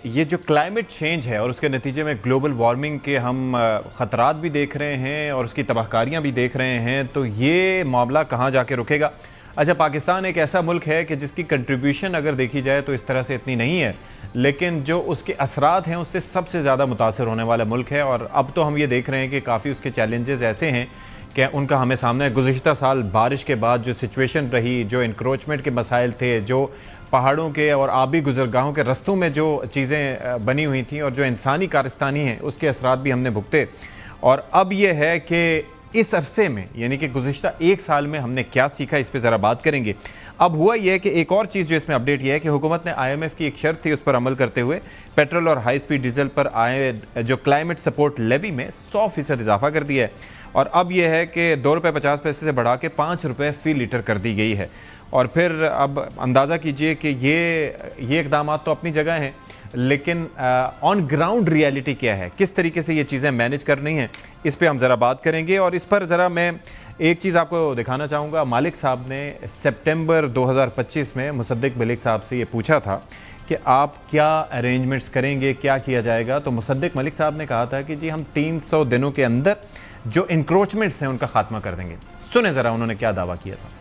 یہ جو climate change ہے اور اس کے نتیجے میں گلوبل وارمنگ کے ہم خطرات بھی دیکھ رہے ہیں اور اس کی تباہکاریاں بھی دیکھ رہے ہیں، تو یہ معاملہ کہاں جا کے رکے گا؟ اچھا، پاکستان ایک ایسا ملک ہے کہ جس کی کنٹریبیوشن اگر دیکھی جائے تو اس طرح سے اتنی نہیں ہے، لیکن جو اس کے اثرات ہیں اس سے سب سے زیادہ متاثر ہونے والا ملک ہے، اور اب تو ہم یہ دیکھ رہے ہیں کہ کافی اس کے چیلنجز ایسے ہیں کہ ان کا ہمیں سامنا ہے۔ گزشتہ سال بارش کے بعد جو سچویشن رہی، جو انکروچمنٹ کے مسائل تھے، جو پہاڑوں کے اور آبی گزرگاہوں کے رستوں میں جو چیزیں بنی ہوئی تھیں اور جو انسانی کارستانی ہیں، اس کے اثرات بھی ہم نے بھگتے۔ اور اب یہ ہے کہ اس عرصے میں، یعنی کہ گزشتہ ایک سال میں ہم نے کیا سیکھا، اس پہ ذرا بات کریں گے۔ اب ہوا یہ ہے کہ ایک اور چیز جو اس میں اپڈیٹ یہ ہے کہ حکومت نے IMF کی ایک شرط تھی، اس پر عمل کرتے ہوئے پیٹرول اور ہائی سپیڈ ڈیزل پر آئے جو کلائمیٹ سپورٹ لیوی میں 100% اضافہ کر دیا ہے، اور اب یہ ہے کہ ₹2.50 سے بڑھا کے ₹5 فی لیٹر کر دی گئی ہے۔ اور پھر اب اندازہ کیجئے کہ یہ اقدامات تو اپنی جگہ ہیں، لیکن آن گراؤنڈ ریالٹی کیا ہے، کس طریقے سے یہ چیزیں مینج کرنی ہیں، اس پہ ہم ذرا بات کریں گے۔ اور اس پر ذرا میں ایک چیز آپ کو دکھانا چاہوں گا۔ مالک صاحب نے سپٹمبر 2025 میں مصدق ملک صاحب سے یہ پوچھا تھا کہ آپ کیا ارینجمنٹس کریں گے، کیا کیا جائے گا، تو مصدق ملک صاحب نے کہا تھا کہ جی ہم 300 دنوں کے اندر جو انکروچمنٹس ہیں ان کا خاتمہ کر دیں گے۔ سنیں ذرا انہوں نے کیا دعویٰ کیا تھا۔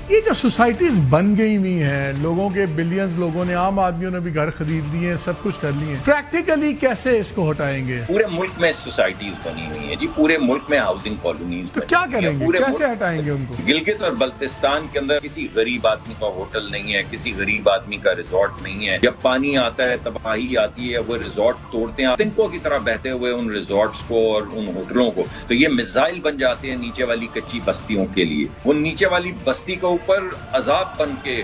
یہ جو سوسائٹیز بن گئی ہوئی ہیں، لوگوں کے بلینز لوگوں نے، عام آدمیوں نے بھی گھر خرید لیے ہیں، سب کچھ کر لیے ہیں، پریکٹیکلی کیسے اس کو ہٹائیں گے؟ پورے ملک میں سوسائٹیز بنی ہوئی ہیں جی، پورے ملک میں ہاؤسنگ کالونیز، تو کیا کریں گے، کیسے ہٹائیں گے ان کو؟ گلگت اور بلتستان کے اندر کسی غریب آدمی کا ہوٹل نہیں ہے، کسی غریب آدمی کا ریزورٹ نہیں ہے۔ جب پانی آتا ہے، تباہی آتی ہے، وہ ریزورٹ توڑتے ہیں تنکوں کی طرح بہتے ہوئے ان ریزورٹس کو اور ان ہوٹلوں کو، تو یہ میزائل بن جاتے ہیں نیچے والی کچی بستیوں کے لیے۔ وہ نیچے والی بستی کے اوپر عذاب بن کے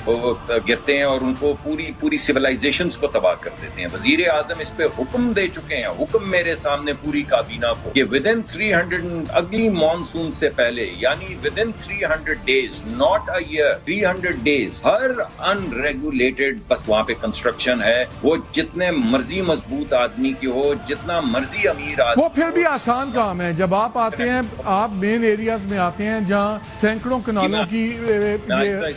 گرتے ہیں اور ان کو پوری سیولائزیشنز کو تباہ کر دیتے ہیں۔ وزیر اعظم اس پہ حکم دے چکے ہیں، حکم میرے سامنے پوری کابینہ کو، کہ ودن 300 اگلی مانسون سے پہلے، یعنی ودن 300 days، not a year، 300 days، Hare in regulated بس وہاں پہ کنسٹرکشن ہے، وہ جتنے مرضی مضبوط آدمی کی ہو، جتنا مرضی امیر آدمی، وہ پھر بھی آسان کام ہے۔ جب آپ آتے ہیں، آپ مین ایریاز میں آتے ہیں جہاں سینکڑوں کنالوں کی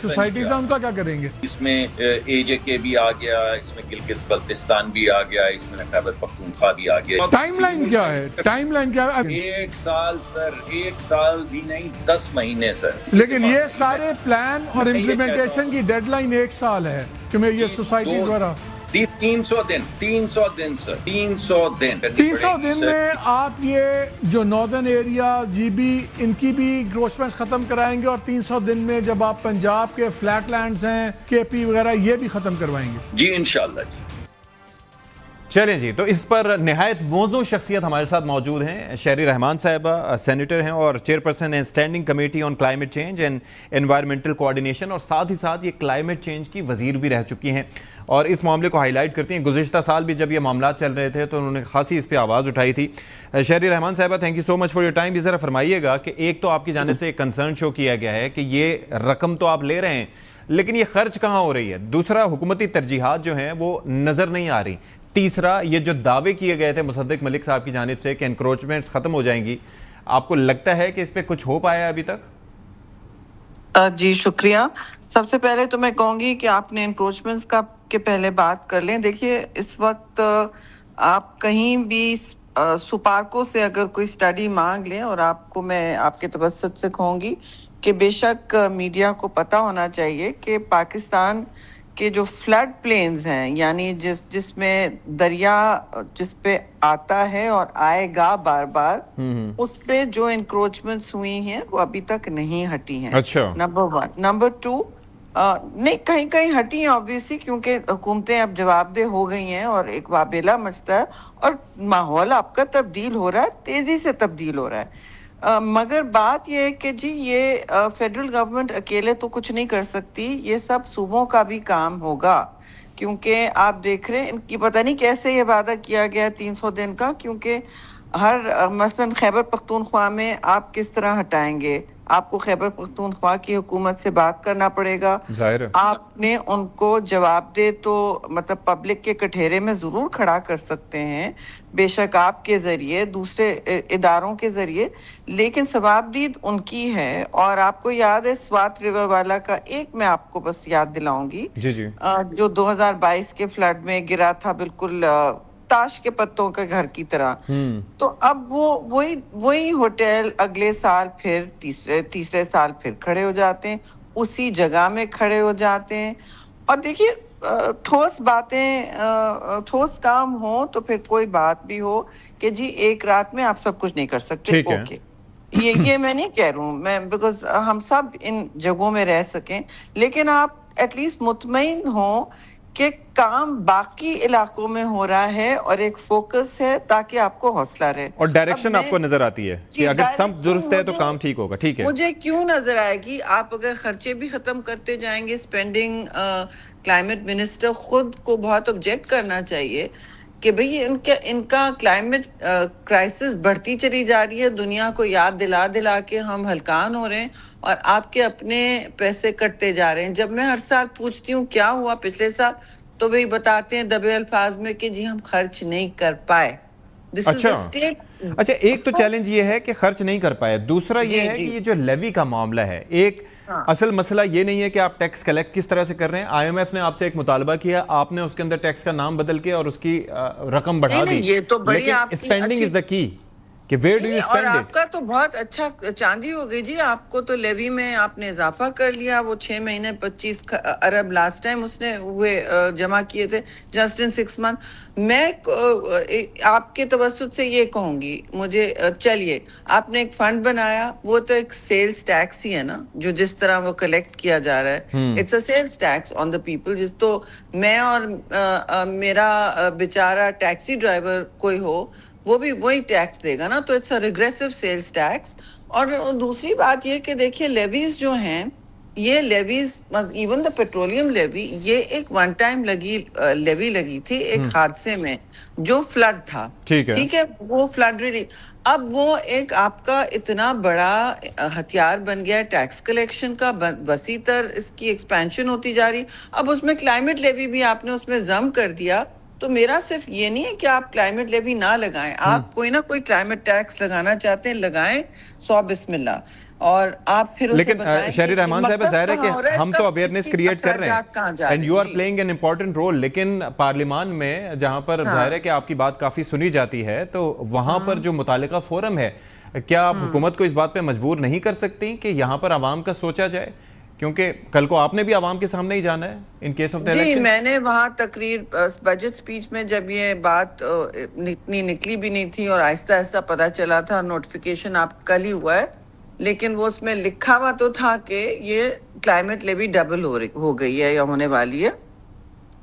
سوسائٹیز ہیں، ان کا کیا کریں گے؟ اس میں AJK بھی آ گیا، اس میں گلگت بلتستان بھی آ گیا، اس میں خیبر پختونخوا بھی آ گیا۔ ٹائم لائن کیا ہے؟ ٹائم لائن کیا ہے؟ 1 سال سر، 1 سال بھی نہیں، 10 مہینے سر۔ لیکن یہ سارے پلان اور امپلیمنٹیشن کی ڈیڈ لائن 1 سال ہے کہ میں یہ سوسائٹیز وغیرہ 300 دن سر، 300 دن میں آپ یہ جو ناردرن ایریا GB ان کی بھی گروسمنٹس ختم کرائیں گے، اور 300 دن میں جب آپ پنجاب کے فلیٹ لینڈز ہیں، KP وغیرہ، یہ بھی ختم کروائیں گے؟ جی انشاءاللہ جی۔ چلیں جی، تو اس پر نہایت موزوں شخصیت ہمارے ساتھ موجود ہیں۔ شہری رحمان صاحبہ سینیٹر ہیں اور چیئرپرسن ہیں standing committee on climate change and environmental coordination, اور ساتھ ہی ساتھ یہ کلائمیٹ چینج کی وزیر بھی رہ چکی ہیں اور اس معاملے کو ہائی لائٹ کرتی ہیں۔ گزشتہ سال بھی جب یہ معاملات چل رہے تھے تو انہوں نے خاصی اس پہ آواز اٹھائی تھی۔ شہری رحمان صاحبہ، thank you so much for your time. یہ ذرا فرمائیے گا کہ ایک تو آپ کی جانب سے ایک کنسرن شو کیا گیا ہے کہ یہ رقم تو آپ لے رہے ہیں، لیکن یہ خرچ کہاں ہو رہی ہے؟ دوسرا، حکومتی ترجیحات جو ہیں وہ نظر نہیں آ رہی۔ تیسرا، یہ جو دعوے کیے گئے تھے مصدق ملک صاحب کی جانب سے کہ انکروچمنٹس ختم ہو جائیں گی، آپ کو لگتا ہے کہ اس پہ کچھ ہو پایا ابھی تک؟ جی شکریہ۔ سب سے پہلے تو میں کہوں گی کہ آپ نے انکروچمنٹس کا کے پہلے بات کر لیں۔ دیکھیے، اس وقت آپ کہیں بھی سپارکو سے اگر کوئی سٹڈی مانگ لیں، اور آپ کو میں آپ کے توسط سے کہوں گی کہ بے شک میڈیا کو پتہ ہونا چاہیے کہ پاکستان کہ جو فلڈ پلینز ہیں، یعنی جس میں دریا جس پہ آتا ہے اور آئے گا بار بار، اس پہ جو انکروچمنٹس ہوئی ہیں وہ ابھی تک نہیں ہٹی ہیں۔ اچھا، نمبر 1۔ نمبر 2، نہیں، کہیں کہیں ہٹی ہیں آبویسلی، کیونکہ حکومتیں اب جواب دہ ہو گئی ہیں اور ایک وابلہ مچتا ہے اور ماحول آپ کا تبدیل ہو رہا ہے، تیزی سے تبدیل ہو رہا ہے۔ مگر بات یہ ہے کہ جی یہ فیڈرل گورنمنٹ اکیلے تو کچھ نہیں کر سکتی، یہ سب صوبوں کا بھی کام ہوگا، کیونکہ آپ دیکھ رہے ہیں ان کی پتہ نہیں کیسے یہ وعدہ کیا گیا 300 دن کا، کیونکہ مثلا خیبر پختونخوا میں آپ کس طرح ہٹائیں گے؟ آپ کو خیبر پختونخوا کی حکومت سے بات کرنا پڑے گا. ظاہر ہے آپ نے ان کو جواب دے تو مطلب پبلک کے کٹہرے میں ضرور کھڑا کر سکتے ہیں، بے شک آپ کے ذریعے، دوسرے اداروں کے ذریعے، لیکن ثوابدید ان کی ہے. اور آپ کو یاد ہے سوات ریور والا کا ایک میں آپ کو بس یاد دلاؤں گی، جی جی جو 2022 کے فلڈ میں گرا تھا، بالکل تاش کے پتوں کے گھر کی طرح. تو اب وہی ہوٹل اگلے سال پھر تیسرے سال پھر کھڑے ہو جاتے ہیں، اسی جگہ میں کھڑے ہو جاتے ہیں. اور دیکھیے ٹھوس باتیں، ٹھوس کام ہو تو پھر کوئی بات بھی ہو کہ جی ایک رات میں آپ سب کچھ نہیں کر سکتے، اوکے، یہ میں نہیں کہہ رہا ہوں میں، بیکاز ہم سب ان جگہوں میں رہ سکیں، لیکن آپ ایٹ لیسٹ مطمئن ہوں کہ کام باقی علاقوں میں ہو رہا ہے اور ایک فوکس ہے تاکہ آپ کو حوصلہ رہے. اور ڈائریکشن آپ کو نظر آتی ہے کہ اگر سب درست ہے تو کام ٹھیک ہوگا. ٹھیک ہے، مجھے کیوں نظر آئے گی؟ آپ اگر خرچے بھی ختم کرتے جائیں گے، اسپینڈنگ، کلائمیٹ منسٹر خود کو بہت آبجیکٹ کرنا چاہیے کہ بھئی ان کا کلائمیٹ کرائسس بڑھتی چلی جا رہی ہے، دنیا کو یاد دلا کے ہم ہلکان ہو رہے ہیں اور آپ کے اپنے پیسے کٹتے جا رہے ہیں. جب میں ہر سال پوچھتی ہوں کیا ہوا پچھلے سال، تو بھئی بتاتے ہیں دبے الفاظ میں کہ جی ہم خرچ نہیں کر پائے. اچھا، ایک تو چیلنج یہ ہے کہ خرچ نہیں کر پائے، دوسرا یہ ہے کہ یہ جو لیوی کا معاملہ ہے، ایک اصل مسئلہ یہ نہیں ہے کہ آپ ٹیکس کلیکٹ کس طرح سے کر رہے ہیں. آئی ایم ایف نے آپ سے ایک مطالبہ کیا، آپ نے اس کے اندر ٹیکس کا نام بدل کے اور اس کی رقم بڑھا دی، لیکن اسپینڈنگ از دا کی کہ where do you spend it؟ اور آپ کا تو بہت اچھا چاندی ہو گئی جی، آپ کو تو لیوی میں آپ نے اضافہ کر لیا. وہ 6 مہینے 25 ارب لاسٹ ٹائم اس نے ہوئے جمع کیے تھے، جسٹ ان 6 months. میں آپ کے توسط سے یہ کہوں گی، مجھے چلیے آپ نے ایک فنڈ بنایا، وہ تو ایک سیلز ٹیکس ہی ہے نا، جو جس طرح وہ کلیکٹ کیا جا رہا ہے، it's a sales tax on the people. جس تو میں اور میرا بیچارہ ٹیکسی ڈرائیور کوئی ہو، وہ بھی وہی ٹیکس دے گا نا، تو it's a regressive sales tax. اور دوسری بات یہ کہ دیکھیے لیویز جو ہیں، یہ levies even the petroleum levy, یہ ایک ون ٹائم لیوی لگی تھی ایک حادثے میں جو فلڈ تھا، ٹھیک ہے، وہ فلڈ ریلیف. اب وہ ایک آپ کا اتنا بڑا ہتھیار بن گیا ہے ٹیکس کلیکشن کا، وسیع تر اس کی ایکسپینشن ہوتی جا رہی. اب اس میں کلائمیٹ لیوی بھی آپ نے اس میں ضم کر دیا. تو میرا صرف یہ نہیں ہے کہ آپ کلائمیٹ لیوی نہ لگائیں، آپ کوئی نہ کوئی کلائمیٹ ٹیکس لگانا چاہتے ہیں، لگائیں، 100 بسم اللہ. اور آپ پھر اسے بتائیں. لیکن شہری رحمان صاحب، ظاہر ہے کہ ہم تو اویئرنیس کریٹ کر رہے ہیں and you are playing an important role, لیکن پارلیمان میں جہاں پر ظاہر ہے کہ آپ کی بات کافی سنی جاتی ہے، تو وہاں پر جو متعلقہ فورم ہے، کیا آپ حکومت کو اس بات پہ مجبور نہیں کر سکتی کہ یہاں پر عوام کا سوچا جائے؟ کیونکہ کل کو آپ نے بھی عوام کے سامنے ہی جانا ہے in case of the election. جی، میں نے وہاں تقریر بجٹ سپیچ میں جب یہ بات اتنی نکلی بھی نہیں تھی اور آہستہ آہستہ پتہ چلا تھا، نوٹیفیکیشن آپ کل ہی ہوا ہے، لیکن وہ اس میں لکھا ہوا تو تھا کہ یہ کلائمیٹ لیوی ڈبل ہو گئی ہے یا ہونے والی ہے.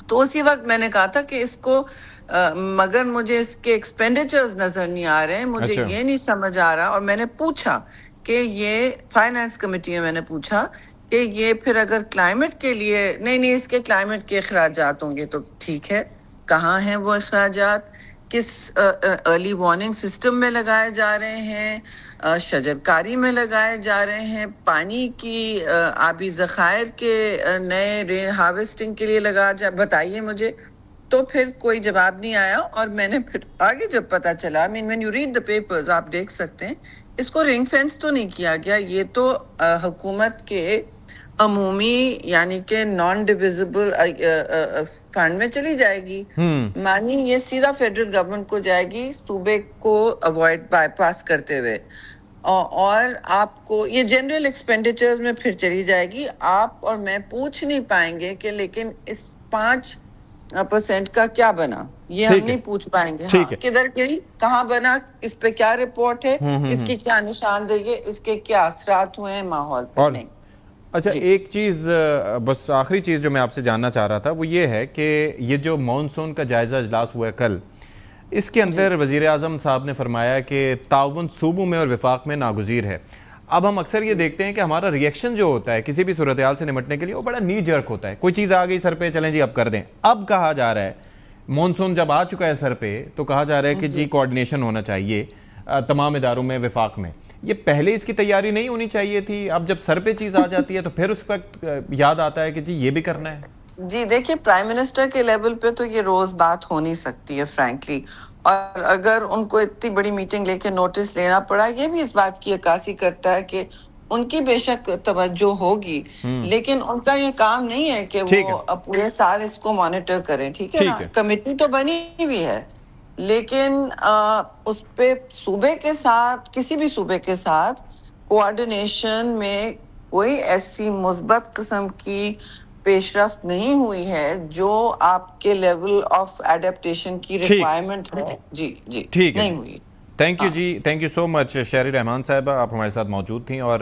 تو اسی وقت میں نے کہا تھا کہ اس کو مگر مجھے اس کے ایکسپینڈیچرز نظر نہیں آ رہے ہیں، مجھے یہ نہیں سمجھ آ رہا. اور میں نے پوچھا کہ یہ فائنانس کمیٹی میں نے پوچھا کہ یہ پھر اگر کلائمیٹ کے لیے نہیں اس کے کلائمیٹ کے اخراجات ہوں گے تو ٹھیک ہے، کہاں ہیں وہ اخراجات؟ کس ارلی وارننگ سسٹم میں لگائے جا رہے ہیں، شجرکاری میں لگائے جا رہے ہیں، پانی کی آبی ذخائر کے نئے رین ہارویسٹنگ کے لیے بتائیے مجھے. تو پھر کوئی جواب نہیں آیا. اور میں نے پھر آگے جب پتا چلا، when you read the papers آپ دیکھ سکتے ہیں، اس کو رنگ فینس تو نہیں کیا گیا، یہ تو حکومت کے عمومی یعنی کہ نان ڈیویزبل فنڈ میں چلی جائے گی، مانی یہ سیدھا فیڈرل گورنمنٹ کو جائے گی، صوبے کو اوائڈ بائی پاس کرتے ہوئے. اور آپ کو یہ جنرل ایکسپینڈیچرز میں پھر چلی جائے گی. آپ اور میں پوچھ نہیں پائیں گے کہ لیکن اس 5% کا کیا بنا، یہ ہم نہیں پوچھ پائیں گے. کدھر گئی، کہاں بنا، اس پہ کیا رپورٹ ہے، اس کی کیا نشاندہی ہے، اس کے کیا اثرات ہوئے ہیں ماحول پر. نہیں. اچھا، ایک چیز بس آخری چیز جو میں آپ سے جاننا چاہ رہا تھا وہ یہ ہے کہ یہ جو مانسون کا جائزہ اجلاس ہوا ہے کل، اس کے اندر وزیر اعظم صاحب نے فرمایا کہ تعاون صوبوں میں اور وفاق میں ناگزیر ہے. اب ہم اکثر یہ دیکھتے ہیں کہ ہمارا ریئیکشن جو ہوتا ہے کسی بھی صورتحال سے نمٹنے کے لیے وہ بڑا نی جرک ہوتا ہے. کوئی چیز آ گئی سر پہ، چلیں جی اب کر دیں. اب کہا جا رہا ہے مانسون جب آ چکا ہے سر پہ تو کہا جا رہا ہے کہ جی کوارڈینیشن ہونا چاہیے. تمام اداروں میں وفاق میں. یہ پہلے اس کی تیاری نہیں ہونی چاہیے تھی؟ اب جب سر پہ چیز آ جاتی ہے تو پھر اس وقت یاد آتا ہے کہ جی یہ بھی کرنا ہے. جی دیکھیے پرائم منسٹر کے لیول پہ تو یہ روز بات ہو نہیں سکتی ہے فرینکلی, اور اگر ان کو اتنی بڑی میٹنگ لے کے نوٹس لینا پڑا, یہ بھی اس بات کی عکاسی کرتا ہے کہ ان کی بے شک توجہ ہوگی, لیکن ان کا یہ کام نہیں ہے کہ وہ پورے سال اس کو مانیٹر کریں. ٹھیک ہے نا, کمیٹی تو بنی ہوئی ہے, لیکن اس پہ صوبے کے ساتھ, کسی بھی صوبے کے ساتھ کوآرڈینیشن میں کوئی ایسی مثبت قسم کی پیش رفت نہیں ہوئی ہے جو آپ کے لیول آف ایڈیپٹیشن کی ریکوائرمنٹ ہے. جی جی ٹھیک ہے, نہیں ہوئی. تھینک یو جی, thank you so much. Shehri Rahman صاحبہ آپ ہمارے ساتھ موجود تھیں اور